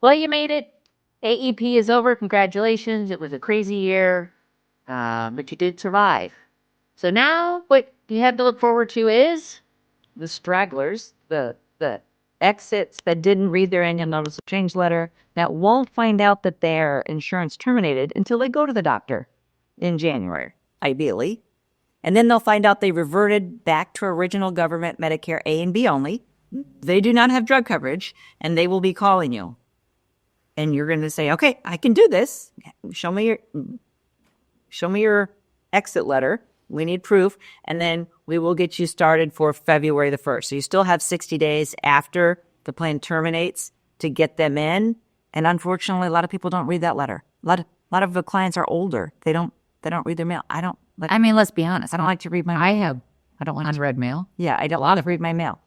Well, you made it. AEP is over. Congratulations. It was a crazy year, but you did survive. So now what you have to look forward to is The stragglers, the exits that didn't read their annual notice of change letter, that won't find out that their insurance terminated until they go to the doctor in January, ideally. And then they'll find out they reverted back to original government Medicare A and B only. They do not have drug coverage, and they will be calling you. And you're going to say, okay, I can do this. Show me your exit letter. We need proof. And then we will get you started for February the 1st. So you still have 60 days after the plan terminates to get them in. And unfortunately, a lot of people don't read that letter. A lot of the clients are older. They don't read their mail. I mean, let's be honest. I don't like to read my I don't want unread mail. Yeah, I don't want to read my mail.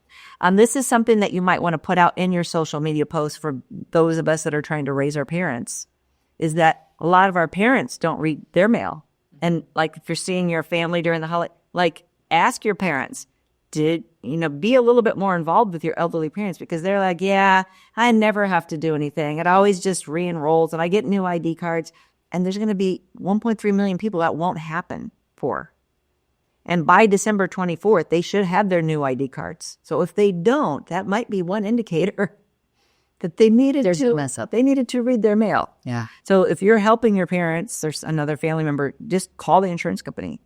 This is something that you might want to put out in your social media posts for those of us that are trying to raise our parents, is that a lot of our parents don't read their mail. And like if you're seeing your family during the holiday, like ask your parents, be a little bit more involved with your elderly parents, because they're like, yeah, I never have to do anything. It always just re-enrolls and I get new ID cards. And there's going to be 1.3 million people that won't happen for. And by December 24th, they should have their new ID cards. So if they don't, that might be one indicator that they needed to mess up. They needed to read their mail. Yeah. So if you're helping your parents, there's another family member, just call the insurance company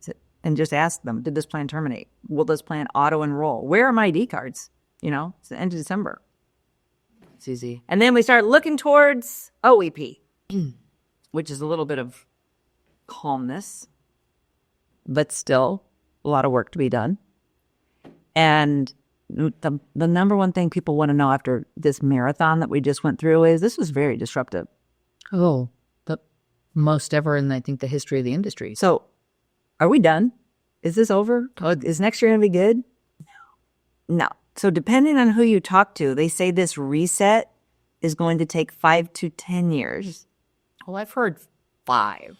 and just ask them, did this plan terminate? Will this plan auto-enroll? Where are my ID cards? It's the end of December. It's easy. And then we start looking towards OEP, which is a little bit of calmness, but still a lot of work to be done. And the number one thing people want to know after this marathon that we just went through is this was very disruptive. Oh, the most ever in, I think, the history of the industry. So are we done? Is this over? Is next year going to be good? No. So depending on who you talk to, they say this reset is going to take 5 to 10 years. Well, I've heard 5.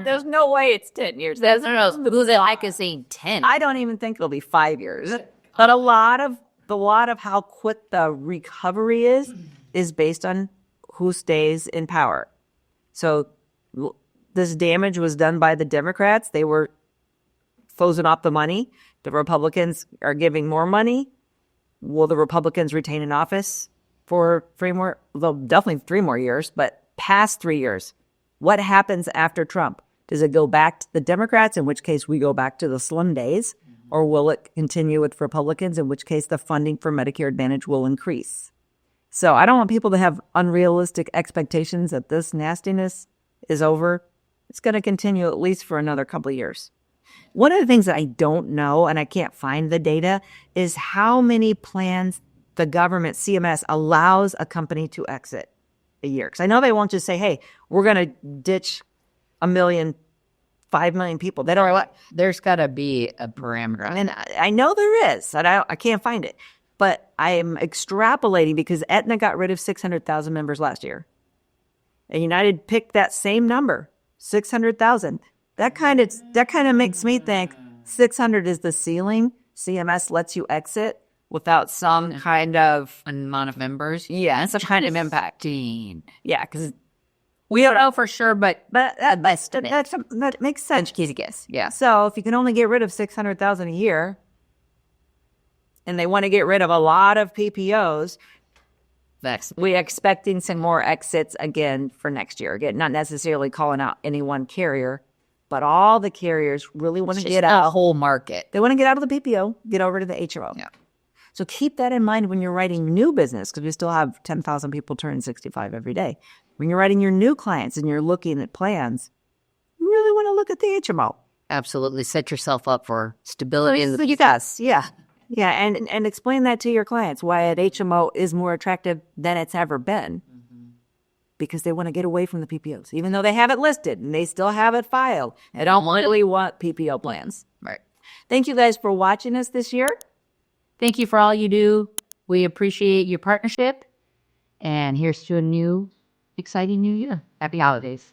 There's no way it's 10 years. There's no who they like is saying 10. I don't even think it'll be 5 years. But a lot of how quick the recovery is based on who stays in power. So this damage was done by the Democrats. They were closing off the money. The Republicans are giving more money. Will the Republicans retain in office for 3 more? Well, definitely 3 more years, but past 3 years. What happens after Trump? Does it go back to the Democrats, in which case we go back to the slim days? Or will it continue with Republicans, in which case the funding for Medicare Advantage will increase? So I don't want people to have unrealistic expectations that this nastiness is over. It's going to continue at least for another couple of years. One of the things that I don't know, and I can't find the data, is how many plans the government, CMS, allows a company to exit a year. Because I know they won't just say, hey, we're going to ditch 5 million people. They don't know what. There's got to be a parameter. And I know there is. I can't find it. But I am extrapolating because Aetna got rid of 600,000 members last year. And United picked that same number, 600,000. That kind of makes me think 600 is the ceiling. CMS lets you exit without some kind of amount of members. Yeah, some kind of impact. Yeah, because we don't know for sure, but that makes sense. Easy guess. Yeah. So if you can only get rid of 600,000 a year, and they want to get rid of a lot of PPOs, we're expecting some more exits again for next year. Again, not necessarily calling out any one carrier, but all the carriers really want to get out. The whole market. They want to get out of the PPO, get over to the HMO. Yeah. So keep that in mind when you're writing new business, because we still have 10,000 people turn 65 every day. When you're writing your new clients and you're looking at plans, you really want to look at the HMO. Absolutely. Set yourself up for stability. Yes, yeah. Yeah, and explain that to your clients, why an HMO is more attractive than it's ever been. Mm-hmm. Because they want to get away from the PPOs, even though they have it listed and they still have it filed. They don't really want PPO plans. Right. Thank you guys for watching us this year. Thank you for all you do. We appreciate your partnership. And here's to a new, exciting new year. Happy holidays.